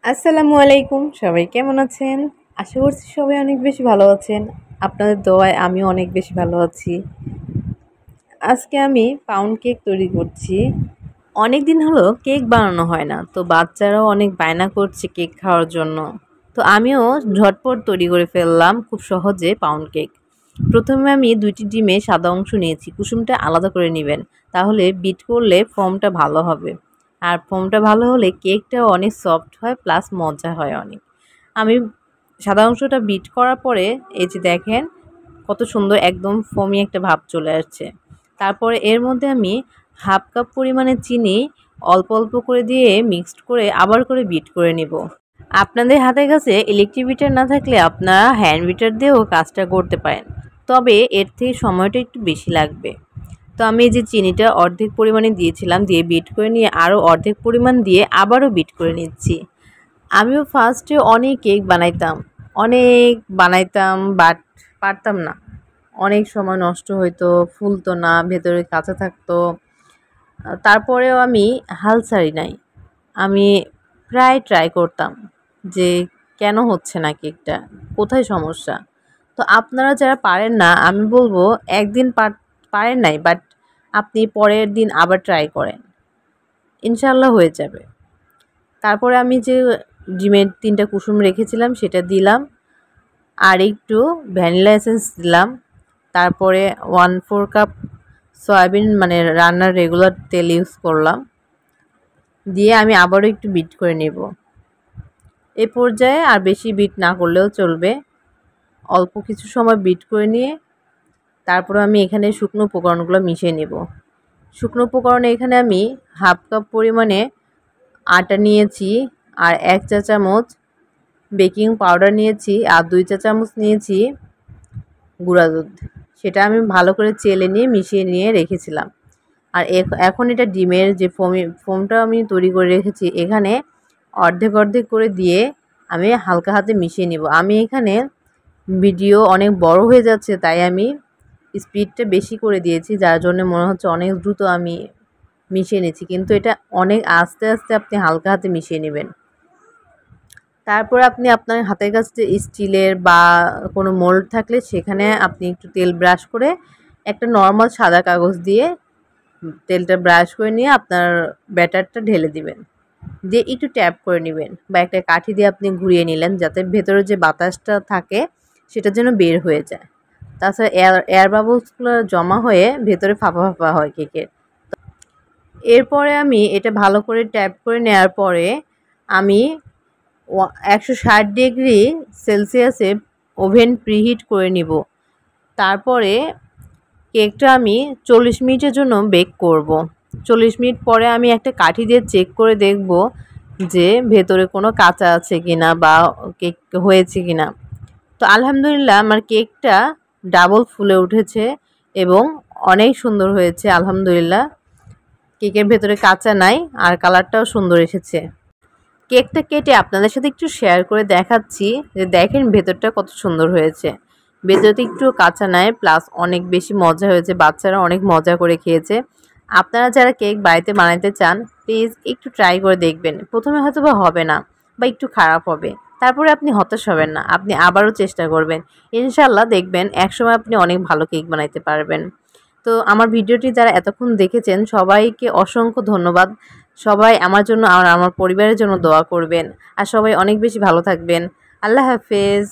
আসসালামু আলাইকুম। সবাই কেমন আছেন? আশা করছি সবাই অনেক বেশি ভালো আছেন। আপনাদের দোয়ায় আমিও অনেক বেশি ভালো আছি। আজকে আমি পাউন্ড কেক তৈরি করছি। অনেক দিন হলো কেক বানানো হয় না। তো বাচ্চারাও অনেক বায়না করছে কেক খাওয়ার জন্য। তো আমিও ঝটপট তৈরি করে ফেললাম খুব সহজে পাউন্ড কেক। প্রথমে আমি ২টি ডিমে সাদা অংশ নিয়েছি। কুসুমটা আলাদা করে নিবেন। তাহলে বিট করলে ফর্মটা ভালো হবে। আর ফর্মটা ভালো হলে কেকটাও অনেক সফট হয় প্লাস মজা হয় অনেক। আমি সাদা অংশটা বিট করার পরে এই যে দেখেন কত সুন্দর একদম ফোমি একটা ভাব চলে আসছে। তারপরে এর মধ্যে আমি হাফ কাপ পরিমাণে চিনি অল্প অল্প করে দিয়ে মিক্সড করে আবার করে বিট করে নিব। আপনাদের হাতের কাছে ইলেকট্রিক বিটার না থাকলে আপনারা হ্যান্ড বিটার দিয়েও কাজটা করতে পারেন, তবে এর থেকে সময়টা একটু বেশি লাগবে। তো আমি এই যে চিনিটা অর্ধেক পরিমাণে দিয়েছিলাম, দিয়ে বিট করে নিয়ে আরও অর্ধেক পরিমাণ দিয়ে আবারও বিট করে নিচ্ছি। আমিও ফার্স্টে অনেক কেক বানাইতাম বাট পারতাম না। অনেক সময় নষ্ট হইতো, ফুলতো না, ভেতরে কাঁচা থাকতো। তারপরেও আমি হাল ছাড়ি নাই। আমি প্রায় ট্রাই করতাম যে কেন হচ্ছে না কেকটা, কোথায় সমস্যা। তো আপনারা যারা পারেন না, আমি বলবো একদিন পারেন নাই বাট আপনি পরের দিন আবার ট্রাই করেন, ইনশাল্লাহ হয়ে যাবে। তারপরে আমি যে ডিমের 3টা কুসুম রেখেছিলাম সেটা দিলাম, আর একটু ভ্যানিলা এসেন্স দিলাম। তারপরে 1/4 কাপ সয়াবিন মানে রান্নার রেগুলার তেল ইউজ করলাম, দিয়ে আমি আবারও একটু বিট করে নেব। এই পর্যায়ে আর বেশি বিট না করলেও চলবে, অল্প কিছু সময় বিট করে নিয়ে তারপরে আমি এখানে শুকনো উপকরণগুলো মিশিয়ে নেব। শুকনো উপকরণে এখানে আমি হাফ কাপ পরিমাণে আটা নিয়েছি, আর 1 চা চামচ বেকিং পাউডার নিয়েছি, আর 2 চা চামচ নিয়েছি গুঁড়া দুধ। সেটা আমি ভালো করে চেলে নিয়ে মিশিয়ে নিয়ে রেখেছিলাম। আর এখন এটা ডিমের যে ফোমটা আমি তৈরি করে রেখেছি এখানে অর্ধেক অর্ধেক করে দিয়ে আমি হালকা হাতে মিশিয়ে নিব। আমি এখানে ভিডিও অনেক বড় হয়ে যাচ্ছে, তাই আমি স্পিডটা বেশি করে দিয়েছি, যার জন্য মনে হচ্ছে অনেক দ্রুত আমি মিশিয়ে নিচ্ছি, কিন্তু এটা অনেক আস্তে আস্তে আপনি হালকা হাতে মিশিয়ে নেবেন। তারপর আপনি আপনার হাতের কাছে স্টিলের বা কোনো মোল্ড থাকলে সেখানে আপনি একটু তেল ব্রাশ করে একটা নর্মাল সাদা কাগজ দিয়ে তেলটা ব্রাশ করে নিয়ে আপনার ব্যাটারটা ঢেলে দিবেন, দিয়ে একটু ট্যাপ করে নেবেন বা একটা কাঠি দিয়ে আপনি ঘুরিয়ে নিলেন যাতে ভেতরে যে বাতাসটা থাকে সেটা যেন বের হয়ে যায়। তাছাড়া এয়ার বাবলসগুলো জমা হয়ে ভেতরে ফাঁপা ফাঁপা হয় কেকের। এরপরে আমি এটা ভালো করে ট্যাপ করে নেওয়ার পরে আমি 160 ডিগ্রি সেলসিয়াসে ওভেন প্রিহিট করে নিব। তারপরে কেকটা আমি 40 মিনিটের জন্য বেক করব। 40 মিনিট পরে আমি একটা কাঠি দিয়ে চেক করে দেখব যে ভেতরে কোনো কাঁচা আছে কিনা বা কেক হয়েছে কিনা। তো আলহামদুলিল্লাহ আমার কেকটা ডাবল ফুলে উঠেছে এবং অনেক সুন্দর হয়েছে আলহামদুলিল্লাহ। কেকের ভেতরে কাঁচা নাই আর কালারটাও সুন্দর এসেছে। কেকটা কেটে আপনাদের সাথে একটু শেয়ার করে দেখাচ্ছি যে দেখেন ভেতরটা কত সুন্দর হয়েছে। ভেতরটা একটু কাঁচা নাই, প্লাস অনেক বেশি মজা হয়েছে, বাচ্চারা অনেক মজা করে খেয়েছে। আপনারা যারা কেক বাড়িতে বানাতে চান প্লিজ একটু ট্রাই করে দেখবেন। প্রথমে হয়তো বা হবে না বা একটু খারাপ হবে, তারপরে আপনি হতাশ হবেন না, আপনি আবারও চেষ্টা করবেন, ইনশাল্লাহ দেখবেন একসময় আপনি অনেক ভালো কেক বানাইতে পারবেন। তো আমার ভিডিওটি যারা এতক্ষণ দেখেছেন সবাইকে অসংখ্য ধন্যবাদ। সবাই আমার জন্য আর আমার পরিবারের জন্য দোয়া করবেন, আর সবাই অনেক বেশি ভালো থাকবেন। আল্লাহ হাফেজ।